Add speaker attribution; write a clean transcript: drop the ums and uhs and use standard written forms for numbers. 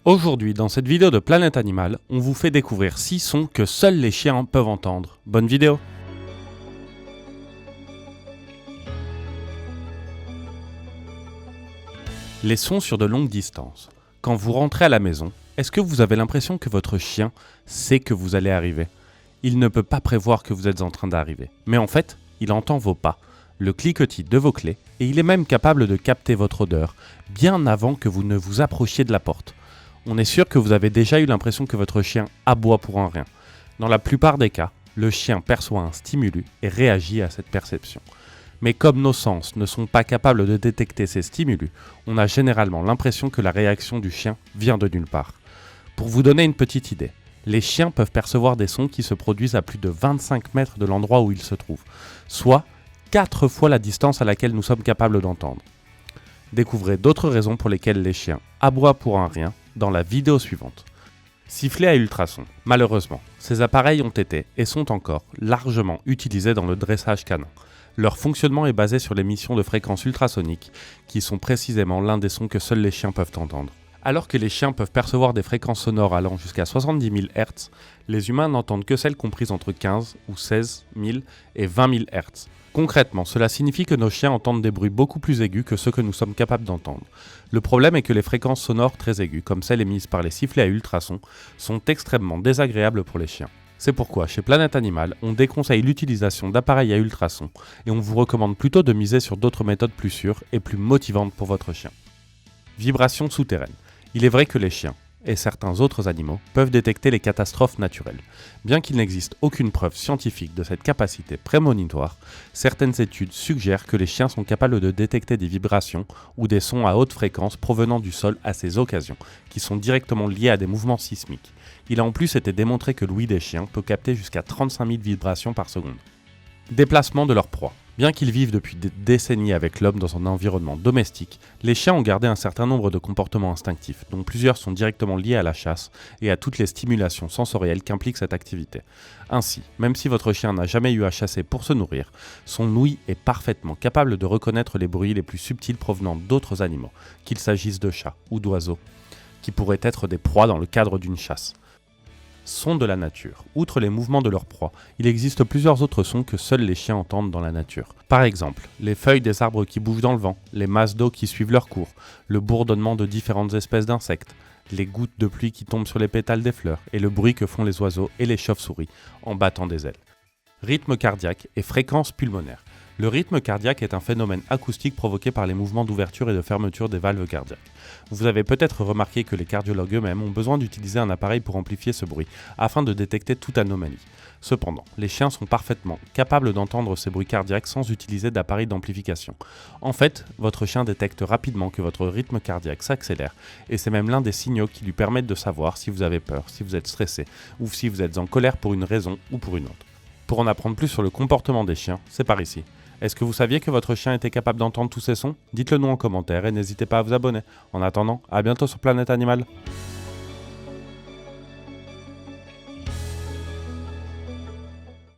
Speaker 1: Aujourd'hui, dans cette vidéo de Planète Animal, on vous fait découvrir 6 sons que seuls les chiens peuvent entendre. Bonne vidéo! Les sons sur de longues distances. Quand vous rentrez à la maison, est-ce que vous avez l'impression que votre chien sait que vous allez arriver? Il ne peut pas prévoir que vous êtes en train d'arriver. Mais en fait, il entend vos pas, le cliquetis de vos clés, et il est même capable de capter votre odeur, bien avant que vous ne vous approchiez de la porte. On est sûr que vous avez déjà eu l'impression que votre chien aboie pour un rien. Dans la plupart des cas, le chien perçoit un stimulus et réagit à cette perception. Mais comme nos sens ne sont pas capables de détecter ces stimulus, on a généralement l'impression que la réaction du chien vient de nulle part. Pour vous donner une petite idée, les chiens peuvent percevoir des sons qui se produisent à plus de 25 mètres de l'endroit où ils se trouvent, soit 4 fois la distance à laquelle nous sommes capables d'entendre. Découvrez d'autres raisons pour lesquelles les chiens aboient pour un rien dans la vidéo suivante. Sifflet à ultrasons. Malheureusement, ces appareils ont été et sont encore largement utilisés dans le dressage canin. Leur fonctionnement est basé sur l'émission de fréquences ultrasoniques, qui sont précisément l'un des sons que seuls les chiens peuvent entendre. Alors que les chiens peuvent percevoir des fréquences sonores allant jusqu'à 70 000 Hz, les humains n'entendent que celles comprises entre 15 ou 16 000 et 20 000 Hz. Concrètement, cela signifie que nos chiens entendent des bruits beaucoup plus aigus que ceux que nous sommes capables d'entendre. Le problème est que les fréquences sonores très aiguës, comme celles émises par les sifflets à ultrasons, sont extrêmement désagréables pour les chiens. C'est pourquoi, chez Planète Animal, on déconseille l'utilisation d'appareils à ultrasons et on vous recommande plutôt de miser sur d'autres méthodes plus sûres et plus motivantes pour votre chien. Vibrations souterraines. Il est vrai que les chiens, et certains autres animaux, peuvent détecter les catastrophes naturelles. Bien qu'il n'existe aucune preuve scientifique de cette capacité prémonitoire, certaines études suggèrent que les chiens sont capables de détecter des vibrations ou des sons à haute fréquence provenant du sol à ces occasions, qui sont directement liés à des mouvements sismiques. Il a en plus été démontré que l'ouïe des chiens peut capter jusqu'à 35 000 vibrations par seconde. Déplacement de leur proie. Bien qu'ils vivent depuis des décennies avec l'homme dans un environnement domestique, les chiens ont gardé un certain nombre de comportements instinctifs, dont plusieurs sont directement liés à la chasse et à toutes les stimulations sensorielles qu'implique cette activité. Ainsi, même si votre chien n'a jamais eu à chasser pour se nourrir, son ouïe est parfaitement capable de reconnaître les bruits les plus subtils provenant d'autres animaux, qu'il s'agisse de chats ou d'oiseaux, qui pourraient être des proies dans le cadre d'une chasse. Sons de la nature. Outre les mouvements de leur proie, il existe plusieurs autres sons que seuls les chiens entendent dans la nature. Par exemple, les feuilles des arbres qui bougent dans le vent, les masses d'eau qui suivent leur cours, le bourdonnement de différentes espèces d'insectes, les gouttes de pluie qui tombent sur les pétales des fleurs et le bruit que font les oiseaux et les chauves-souris en battant des ailes. Rythme cardiaque et fréquence pulmonaire. Le rythme cardiaque est un phénomène acoustique provoqué par les mouvements d'ouverture et de fermeture des valves cardiaques. Vous avez peut-être remarqué que les cardiologues eux-mêmes ont besoin d'utiliser un appareil pour amplifier ce bruit, afin de détecter toute anomalie. Cependant, les chiens sont parfaitement capables d'entendre ces bruits cardiaques sans utiliser d'appareil d'amplification. En fait, votre chien détecte rapidement que votre rythme cardiaque s'accélère, et c'est même l'un des signaux qui lui permettent de savoir si vous avez peur, si vous êtes stressé, ou si vous êtes en colère pour une raison ou pour une autre. Pour en apprendre plus sur le comportement des chiens, c'est par ici. Est-ce que vous saviez que votre chien était capable d'entendre tous ces sons? Dites-le nous en commentaire et n'hésitez pas à vous abonner. En attendant, à bientôt sur Planète Animal.